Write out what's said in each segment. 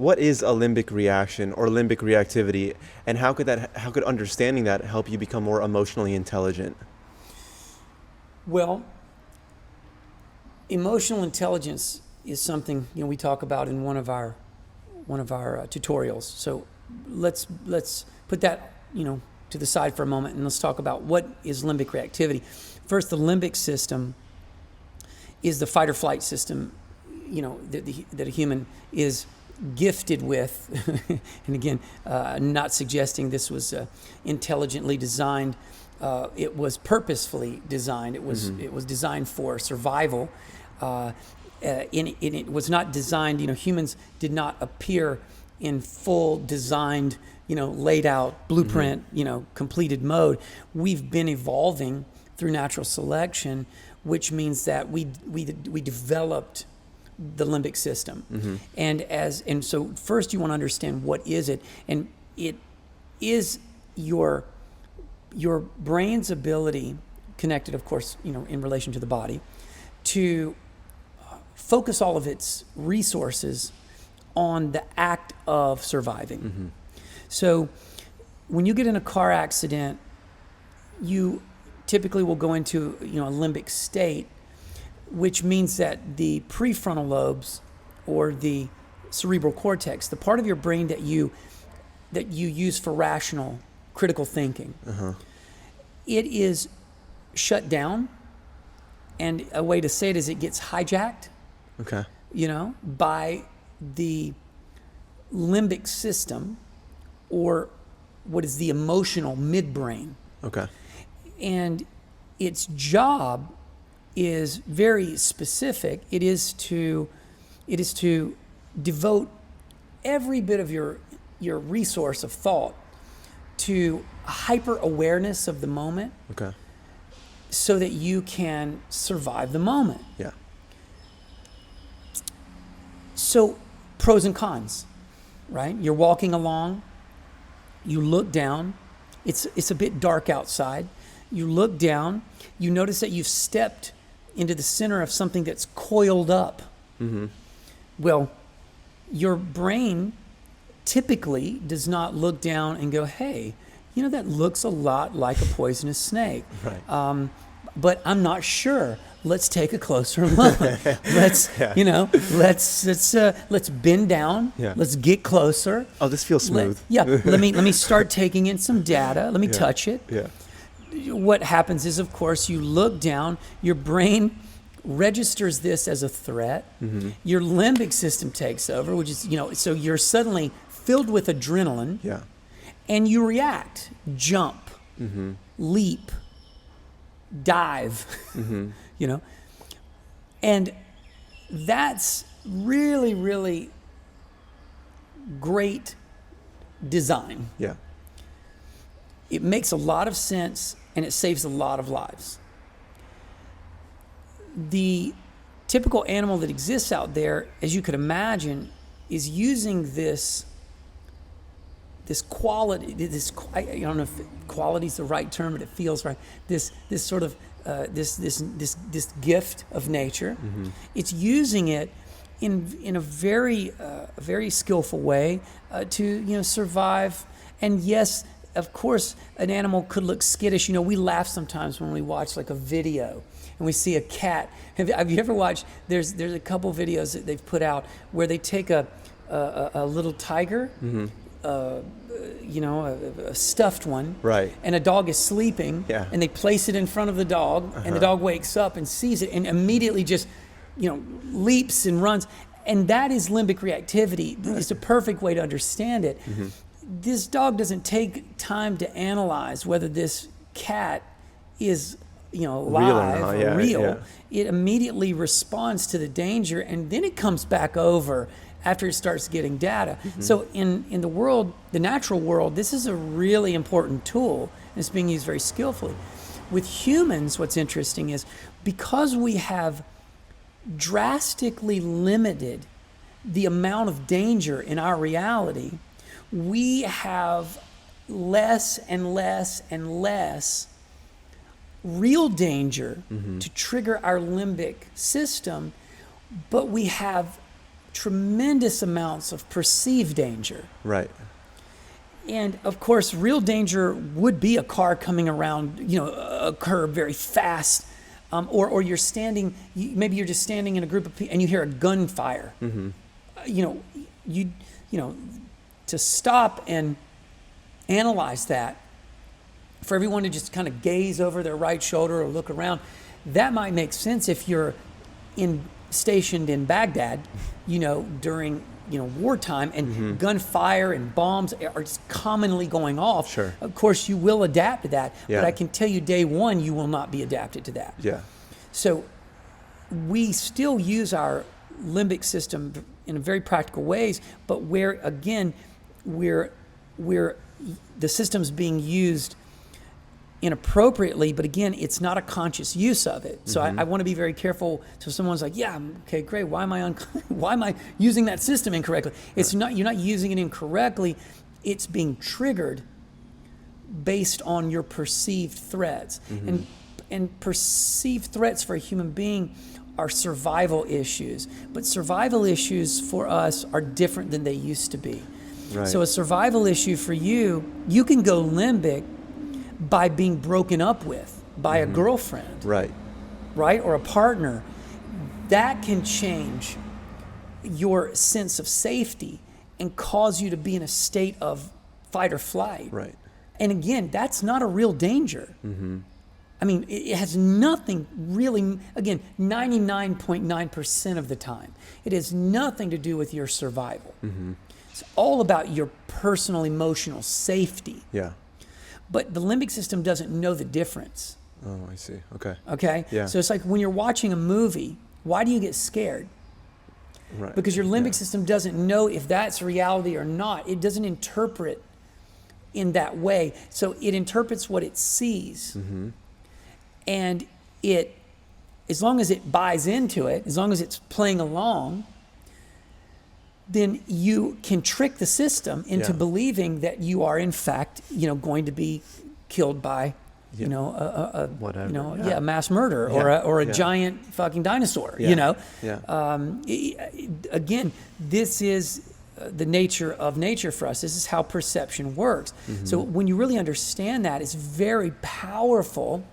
What is a limbic reaction or limbic reactivity, and how could understanding that help you become more emotionally intelligent? Well, emotional intelligence is something we talk about in one of our tutorials. So let's put that to the side for a moment, and let's talk about what is limbic reactivity. First, the limbic system is the fight or flight system, that a human is gifted with. And again, not suggesting this was intelligently designed. It was purposefully designed. It was designed for survival. It was not designed. Humans did not appear in full designed, laid out blueprint, completed mode. We've been evolving through natural selection, which means that we developed the limbic system. And so first you want to understand what is it, and it is your brain's ability, connected of course in relation to the body, to focus all of its resources on the act of surviving. So when you get in a car accident, you typically will go into a limbic state, which means that the prefrontal lobes, or the cerebral cortex, the part of your brain that you use for rational, critical thinking, it is shut down. And a way to say it is it gets hijacked, by the limbic system, or what is the emotional midbrain. And its job is very specific. It is to devote every bit of your resource of thought to hyper awareness of the moment, so that you can survive the moment. So pros and cons, right? You're walking along, you look down, it's a bit dark outside. You look down, you notice that you've stepped into the center of something that's coiled up. Well, your brain typically does not look down and go, hey, that looks a lot like a poisonous snake. But I'm not sure. Let's take a closer look. Let's bend down. Let's get closer. Oh, this feels smooth. Let me start taking in some data. Let me touch it. What happens is, of course, you look down, your brain registers this as a threat. Your limbic system takes over, which is, so you're suddenly filled with adrenaline, and you react, jump, leap, dive, and that's really, really great design. It makes a lot of sense, and it saves a lot of lives. The typical animal that exists out there, as you could imagine, is using this quality. I don't know if quality is the right term, but it feels right. This sort of this gift of nature. It's using it in a very skillful way to survive. And yes, of course, an animal could look skittish. We laugh sometimes when we watch like a video and we see a cat. Have you ever watched? There's a couple videos that they've put out where they take a little tiger, a stuffed one, and a dog is sleeping, and they place it in front of the dog, and the dog wakes up and sees it and immediately just leaps and runs. And that is limbic reactivity. It's a perfect way to understand it. This dog doesn't take time to analyze whether this cat is live or real. It immediately responds to the danger, and then it comes back over after it starts getting data. So in the world, the natural world, this is a really important tool, and it's being used very skillfully. With humans, what's interesting is because we have drastically limited the amount of danger in our reality, we have less and less and less real danger to trigger our limbic system, but we have tremendous amounts of perceived danger. Right. And of course, real danger would be a car coming around, a curb very fast, or you're standing. Maybe you're just standing in a group of people and you hear a gunfire. To stop and analyze that, for everyone to just kind of gaze over their right shoulder or look around, that might make sense if you're stationed in Baghdad, during wartime, and gunfire and bombs are just commonly going off. Sure. Of course, you will adapt to that, Yeah. but I can tell you day one, you will not be adapted to that. Yeah. So we still use our limbic system in very practical ways, but where, again, we're the system's being used inappropriately, but again, it's not a conscious use of it. So I want to be very careful. So someone's like, yeah, okay, great. Why am I using that system incorrectly? It's not, you're not using it incorrectly. It's being triggered based on your perceived threats. And perceived threats for a human being are survival issues. But survival issues for us are different than they used to be. Right. So a survival issue for you can go limbic by being broken up with by a girlfriend, Right. or a partner. That can change your sense of safety and cause you to be in a state of fight or flight. Right. And again, that's not a real danger. I mean, it has nothing really, again, 99.9% of the time, it has nothing to do with your survival. It's all about your personal emotional safety. Yeah. But the limbic system doesn't know the difference. Oh, I see. Okay. Okay? Yeah. So it's like when you're watching a movie, why do you get scared? Right. Because your limbic system doesn't know if that's reality or not. It doesn't interpret in that way. So it interprets what it sees. And it, as long as it buys into it, as long as it's playing along, then you can trick the system into Yeah. believing that you are in fact, going to be killed by, Whatever. a mass murder Yeah. or a Yeah. giant fucking dinosaur. Yeah. Again, this is the nature of nature for us. This is how perception works. So when you really understand that, it's very powerful,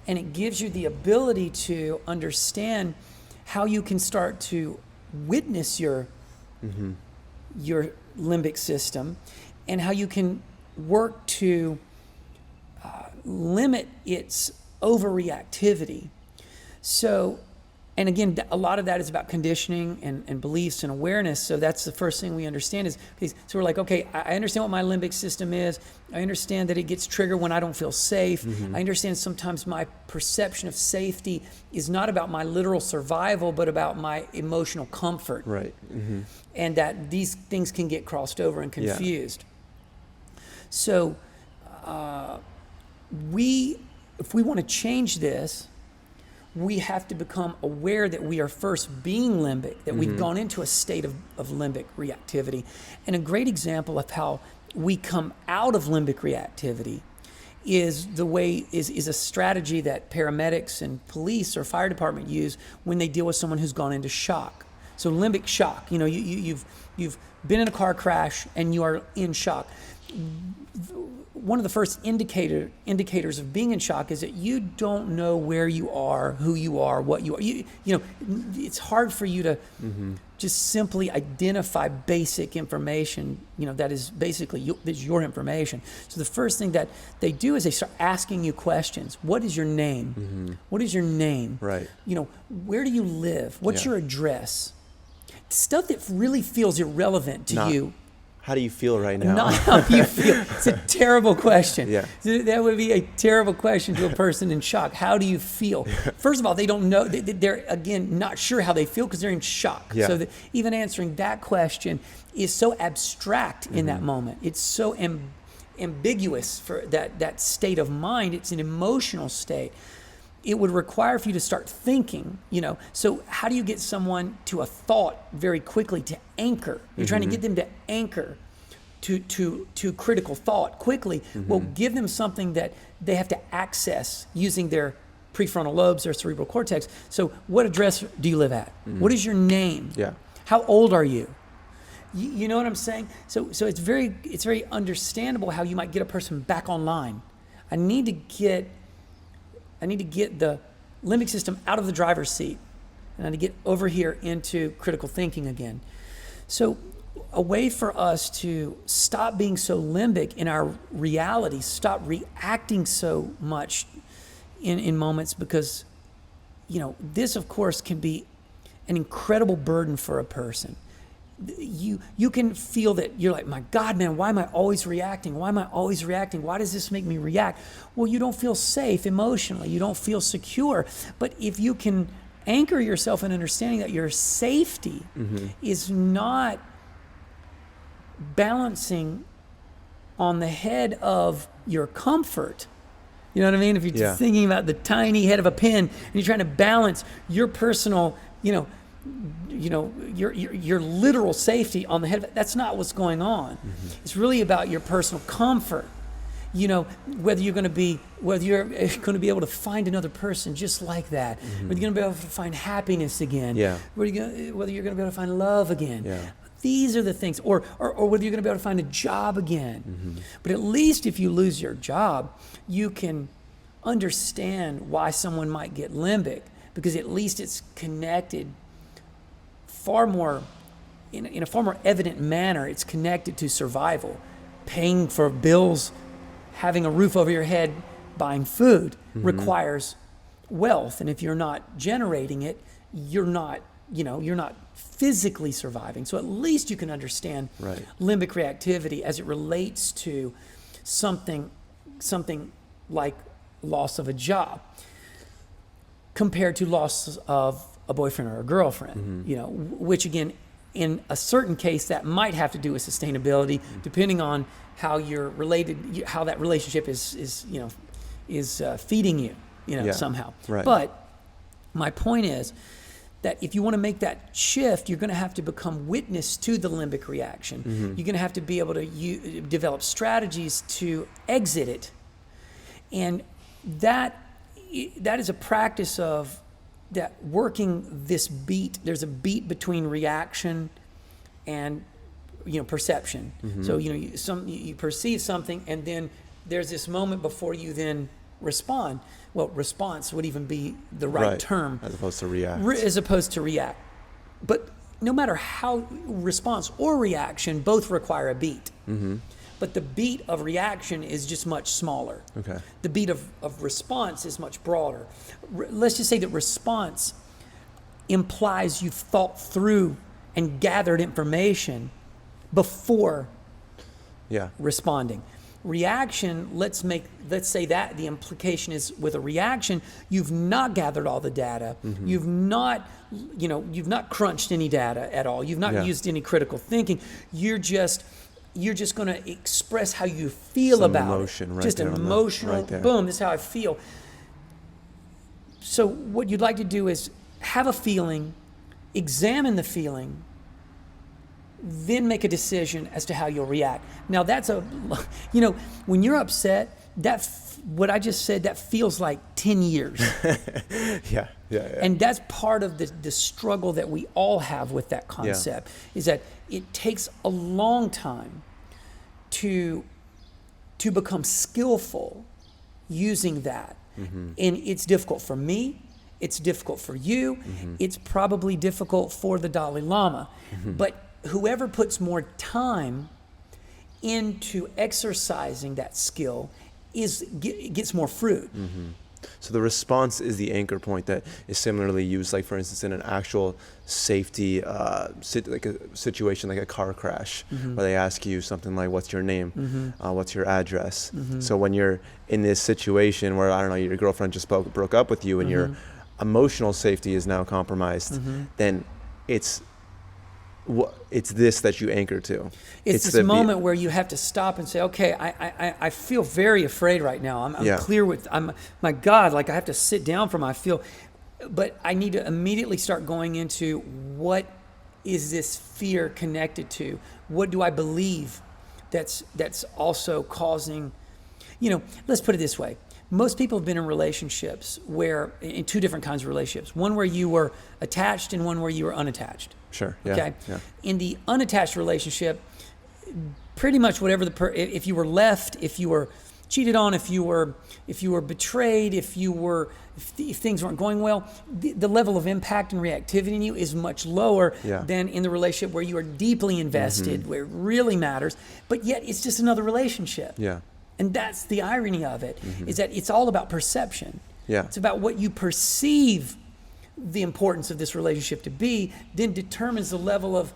and it gives you the ability to understand how you can start to witness your limbic system, and how you can work to limit its overreactivity. So, and again, a lot of that is about conditioning and beliefs and awareness. So that's the first thing we understand is, okay, so we're like, okay, I understand what my limbic system is. I understand that it gets triggered when I don't feel safe. I understand sometimes my perception of safety is not about my literal survival, but about my emotional comfort. Right. And that these things can get crossed over and confused. So if we want to change this, we have to become aware that we are first being limbic, that we've gone into a state of limbic reactivity. And a great example of how we come out of limbic reactivity is a strategy that paramedics and police or fire department use when they deal with someone who's gone into shock. So limbic shock, you've been in a car crash and you are in shock. One of the first indicators of being in shock is that you don't know where you are, who you are, what you are. It's hard for you to just simply identify basic information, that is basically that's your information. So the first thing that they do is they start asking you questions. What is your name? What is your name? Right. Where do you live? What's your address? Stuff that really feels irrelevant to you. How do you feel right now? Not how you feel. It's a terrible question. Yeah. That would be a terrible question to a person in shock. How do you feel? First of all, they don't know. They're, again, not sure how they feel because they're in shock. Yeah. So even answering that question is so abstract in that moment. It's so ambiguous for that state of mind. It's an emotional state. It would require for you to start thinking, So how do you get someone to a thought very quickly to anchor? You're trying to get them to anchor to critical thought quickly. Well, give them something that they have to access using their prefrontal lobes, their cerebral cortex. So what address do you live at? What is your name? Yeah. How old are you? You know what I'm saying? So it's very understandable how you might get a person back online. I need to get the limbic system out of the driver's seat, and I need to get over here into critical thinking again. So a way for us to stop being so limbic in our reality, stop reacting so much in moments, because this of course can be an incredible burden for a person. You can feel that you're like, my God, man, why am I always reacting? Why am I always reacting? Why does this make me react? Well, you don't feel safe emotionally. You don't feel secure. But if you can anchor yourself in understanding that your safety is not balancing on the head of your comfort. You know what I mean? If you're just thinking about the tiny head of a pin and you're trying to balance your personal, your literal safety on the head of it, that's not what's going on. It's really about your personal comfort. Whether you're going to be able to find another person just like that, whether you're going to be able to find happiness again, whether you're going to be able to find love again. These are the things, or whether you're going to be able to find a job again. But at least if you lose your job, you can understand why someone might get limbic, because at least it's connected far more, in a far more evident manner. It's connected to survival, paying for bills, having a roof over your head, buying food requires wealth. And if you're not generating it, you're not physically surviving. So at least you can understand limbic reactivity as it relates to something like loss of a job compared to loss of a boyfriend or a girlfriend, which again, in a certain case, that might have to do with sustainability, depending on how you're related, how that relationship is feeding you, somehow. But my point is that if you want to make that shift, you're going to have to become witness to the limbic reaction. You're going to have to be able to develop strategies to exit it. And that is a practice of that working this beat. There's a beat between reaction and perception. So you perceive something, and then there's this moment before you then respond. Well, response would even be the right term, as opposed to react. But no matter how, response or reaction both require a beat. But the beat of reaction is just much smaller. The beat of response is much broader. Let's just say that response implies you've thought through and gathered information before responding. Reaction, let's say that the implication is with a reaction, you've not gathered all the data. You've not crunched any data at all. You've not used any critical thinking. You're just going to express how you feel about emotion, it. Just an emotional, boom, this is how I feel. So what you'd like to do is have a feeling, examine the feeling, then make a decision as to how you'll react. Now that's when you're upset, what I just said, that feels like 10 years. Yeah. And that's part of the struggle that we all have with that concept, is that it takes a long time to become skillful using that. And it's difficult for me. It's difficult for you. It's probably difficult for the Dalai Lama. But whoever puts more time into exercising that skill gets more fruit. So the response is the anchor point that is similarly used, like for instance, in an actual safety like a situation like a car crash, where they ask you something like, "What's your name? What's your address?" So when you're in this situation where, I don't know, your girlfriend just broke up with you and your emotional safety is now compromised, then it's this that you anchor to. It's this moment where you have to stop and say, okay, I feel very afraid right now. I'm clear with, my God, like I have to sit down from I feel, but I need to immediately start going into what is this fear connected to? What do I believe that's also causing, let's put it this way. most people have been in relationships where, in two different kinds of relationships, one where you were attached and one where you were unattached. Sure. Yeah. Okay. Yeah. In the unattached relationship, pretty much whatever if you were left, if you were cheated on, if you were betrayed, if things weren't going well, the level of impact and reactivity in you is much lower than in the relationship where you are deeply invested, where it really matters. But yet, it's just another relationship. Yeah. And that's the irony of it, is that it's all about perception. Yeah. It's about what you perceive the importance of this relationship to be, then determines the level of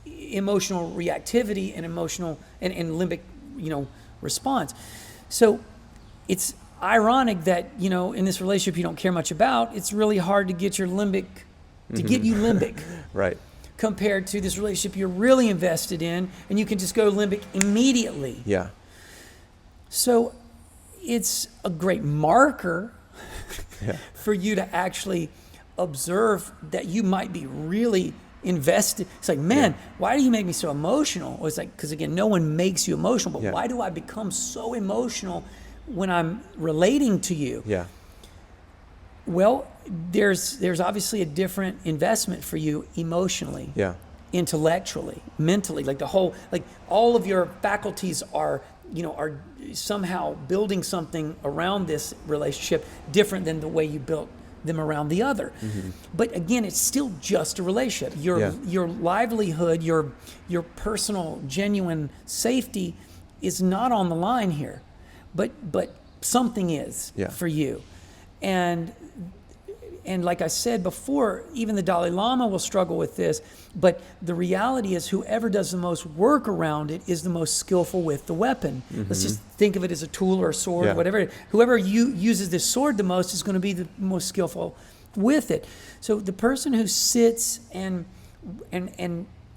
emotional reactivity and emotional and limbic, response. So it's ironic that, in this relationship you don't care much about, it's really hard to get your limbic, get you limbic. Right. Compared to this relationship you're really invested in, and you can just go limbic immediately. Yeah. So it's a great marker for you to actually observe that you might be really invested. It's like, man, why do you make me so emotional? Or it's like, because again, no one makes you emotional, but why do I become so emotional when I'm relating to you? Yeah. Well, there's obviously a different investment for you emotionally, intellectually, mentally, like all of your faculties are somehow building something around this relationship different than the way you built them around the other. But again, it's still just a relationship. Your livelihood, your personal, genuine safety is not on the line here, but something is for you. And like I said before, even the Dalai Lama will struggle with this, but the reality is whoever does the most work around it is the most skillful with the weapon. Let's just think of it as a tool or a sword, whatever. Whoever uses this sword the most is going to be the most skillful with it. So the person who sits and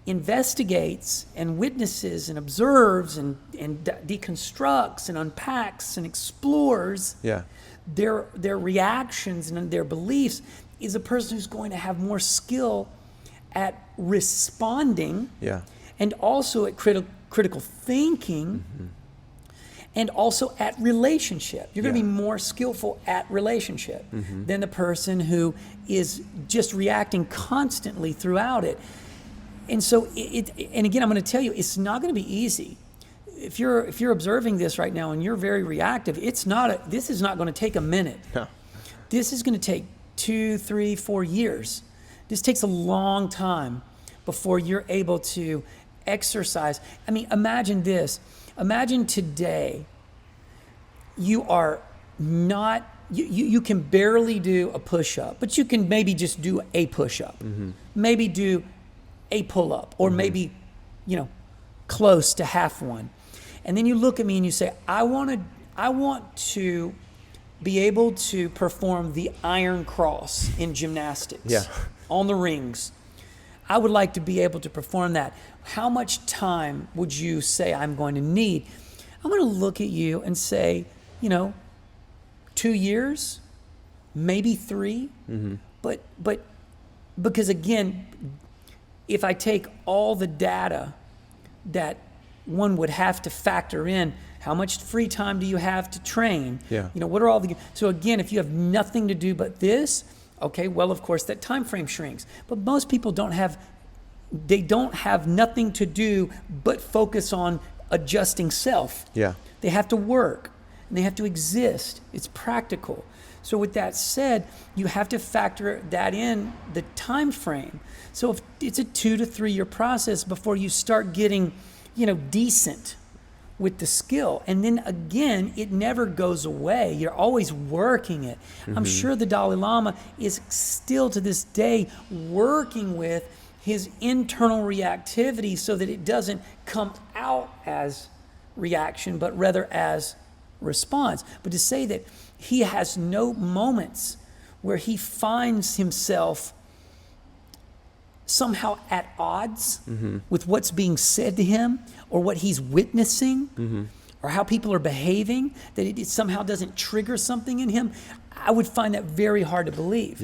investigates and witnesses and observes and deconstructs and unpacks and explores their reactions and their beliefs is a person who's going to have more skill at responding and also at critical thinking and also at relationship. You're going to be more skillful at relationship than the person who is just reacting constantly throughout it. And so, and again, I'm going to tell you, it's not going to be easy. If you're observing this right now and you're very reactive, this is not going to take a minute. No. This is going to take 2, 3, 4 years. This takes a long time before you're able to exercise. I mean, imagine this. Imagine today you are not, you can barely do a push-up, but you can maybe just do a push-up. Maybe do a pull-up, or maybe, close to half one. And then you look at me and you say, I want to be able to perform the iron cross in gymnastics on the rings. I would like to be able to perform that. How much time would you say I'm going to need? I'm going to look at you and say, 2 years, maybe 3. But because again, if I take all the data that one would have to factor in, how much free time do you have to train? What are all the... So again, if you have nothing to do but this, okay, well, of course, that time frame shrinks. But most people don't have nothing to do but focus on adjusting self. They have to work, and they have to exist. It's practical. So with that said, you have to factor that in, the time frame. So if it's a 2 to 3 year process before you start getting, decent with the skill. And then again, it never goes away. You're always working it. I'm sure the Dalai Lama is still to this day working with his internal reactivity so that it doesn't come out as reaction, but rather as response. But to say that he has no moments where he finds himself somehow at odds with what's being said to him or what he's witnessing or how people are behaving, that it somehow doesn't trigger something in him, I would find that very hard to believe.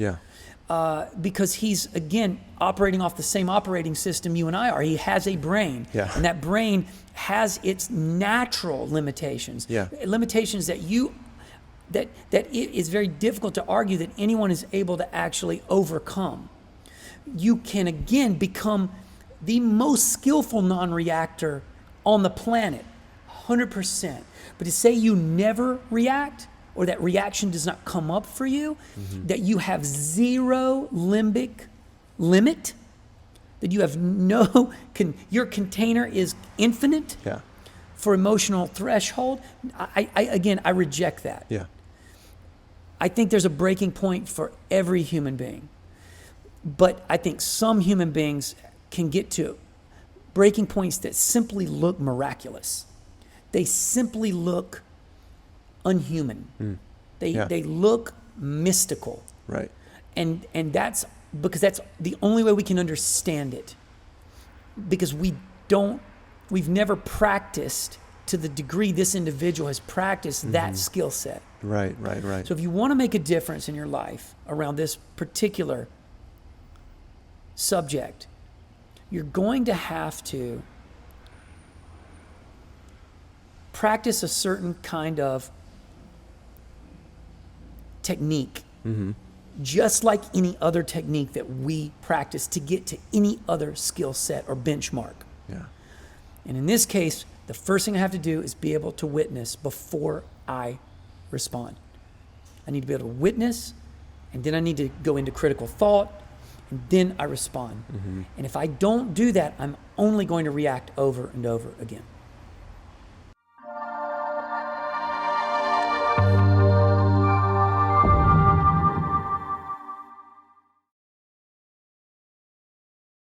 Because he's, again, operating off the same operating system you and I are. He has a brain, and that brain has its natural limitations, limitations that that it is very difficult to argue that anyone is able to actually overcome. You can again become the most skillful non-reactor on the planet, 100%. But to say you never react, or that reaction does not come up for you, that you have zero limbic limit, that you have your container is infinite for emotional threshold, I reject that. Yeah. I think there's a breaking point for every human being. But I think some human beings can get to breaking points that simply look miraculous. They simply look unhuman. They look mystical. Right. And that's because that's the only way we can understand it. Because we've never practiced to the degree this individual has practiced that skill set. Right. So if you want to make a difference in your life around this particular subject, you're going to have to practice a certain kind of technique, just like any other technique that we practice to get to any other skill set or benchmark. Yeah. And in this case, the first thing I have to do is be able to witness before I respond. I need to be able to witness, and then I need to go into critical thought, and then I respond. And if I don't do that, I'm only going to react over and over again.